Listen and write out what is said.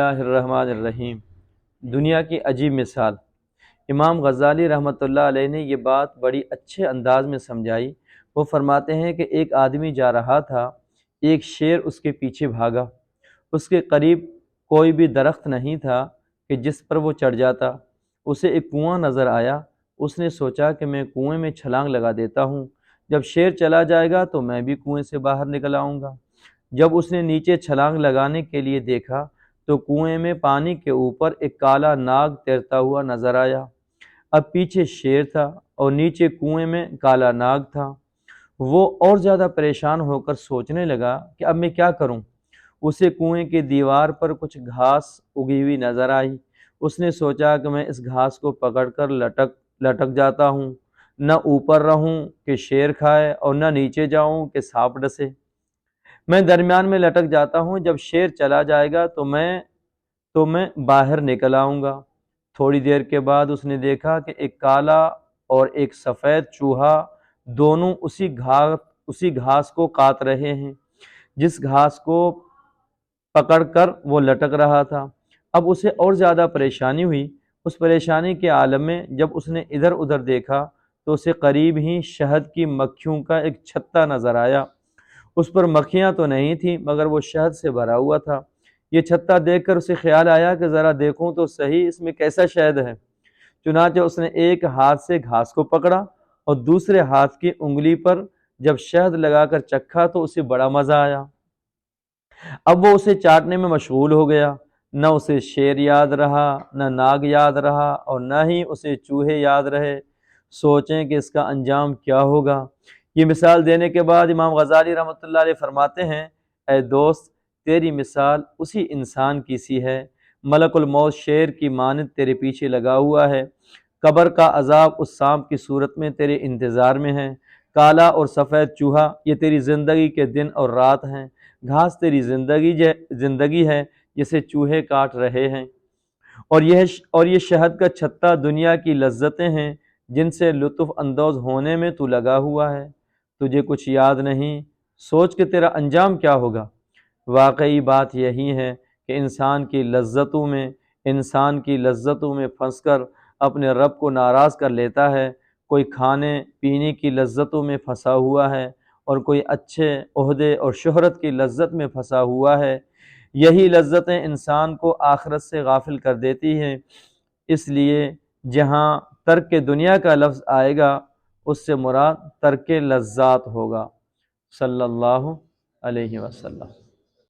اللہ الرحمن الرحیم۔ دنیا کی عجیب مثال۔ امام غزالی رحمۃ اللہ علیہ نے یہ بات بڑی اچھے انداز میں سمجھائی۔ وہ فرماتے ہیں کہ ایک آدمی جا رہا تھا، ایک شیر اس کے پیچھے بھاگا۔ اس کے قریب کوئی بھی درخت نہیں تھا کہ جس پر وہ چڑھ جاتا۔ اسے ایک کنواں نظر آیا۔ اس نے سوچا کہ میں کنویں میں چھلانگ لگا دیتا ہوں، جب شیر چلا جائے گا تو میں بھی کنویں سے باہر نکل آؤں گا۔ جب اس نے نیچے چھلانگ لگانے کے لیے دیکھا تو کنویں میں پانی کے اوپر ایک کالا ناگ تیرتا ہوا نظر آیا۔ اب پیچھے شیر تھا اور نیچے کنویں میں کالا ناگ تھا۔ وہ اور زیادہ پریشان ہو کر سوچنے لگا کہ اب میں کیا کروں۔ اسے کنویں کی دیوار پر کچھ گھاس اگی ہوئی نظر آئی۔ اس نے سوچا کہ میں اس گھاس کو پکڑ کر لٹک جاتا ہوں، نہ اوپر رہوں کہ شیر کھائے اور نہ نیچے جاؤں کہ سانپ ڈسے۔ میں درمیان میں لٹک جاتا ہوں، جب شیر چلا جائے گا تو میں باہر نکل آؤں گا۔ تھوڑی دیر کے بعد اس نے دیکھا کہ ایک کالا اور ایک سفید چوہا دونوں اسی گھاس کو کاٹ رہے ہیں جس گھاس کو پکڑ کر وہ لٹک رہا تھا۔ اب اسے اور زیادہ پریشانی ہوئی۔ اس پریشانی کے عالم میں جب اس نے ادھر ادھر دیکھا تو اسے قریب ہی شہد کی مکھیوں کا ایک چھتا نظر آیا۔ اس پر مکھیاں تو نہیں تھیں مگر وہ شہد سے بھرا ہوا تھا۔ یہ چھتا دیکھ کر اسے خیال آیا کہ ذرا دیکھوں تو صحیح اس میں کیسا شہد ہے۔ چنانچہ اس نے ایک ہاتھ سے گھاس کو پکڑا اور دوسرے ہاتھ کی انگلی پر جب شہد لگا کر چکھا تو اسے بڑا مزہ آیا۔ اب وہ اسے چاٹنے میں مشغول ہو گیا۔ نہ اسے شیر یاد رہا، نہ ناگ یاد رہا اور نہ ہی اسے چوہے یاد رہے۔ سوچیں کہ اس کا انجام کیا ہوگا۔ یہ مثال دینے کے بعد امام غزالی رحمۃ اللہ علیہ فرماتے ہیں، اے دوست، تیری مثال اسی انسان کی سی ہے۔ ملک الموت شیر کی مانند تیرے پیچھے لگا ہوا ہے۔ قبر کا عذاب اس سانپ کی صورت میں تیرے انتظار میں ہے۔ کالا اور سفید چوہا یہ تیری زندگی کے دن اور رات ہیں۔ گھاس تیری زندگی ہے جسے چوہے کاٹ رہے ہیں، اور یہ شہد کا چھتا دنیا کی لذتیں ہیں جن سے لطف اندوز ہونے میں تو لگا ہوا ہے۔ تجھے کچھ یاد نہیں، سوچ کہ تیرا انجام کیا ہوگا۔ واقعی بات یہی ہے کہ انسان کی لذتوں میں پھنس کر اپنے رب کو ناراض کر لیتا ہے۔ کوئی کھانے پینے کی لذتوں میں پھنسا ہوا ہے اور کوئی اچھے عہدے اور شہرت کی لذت میں پھنسا ہوا ہے۔ یہی لذتیں انسان کو آخرت سے غافل کر دیتی ہیں۔ اس لیے جہاں ترک دنیا کا لفظ آئے گا اس سے مراد ترک لذات ہوگا۔ صلی اللہ علیہ وسلم۔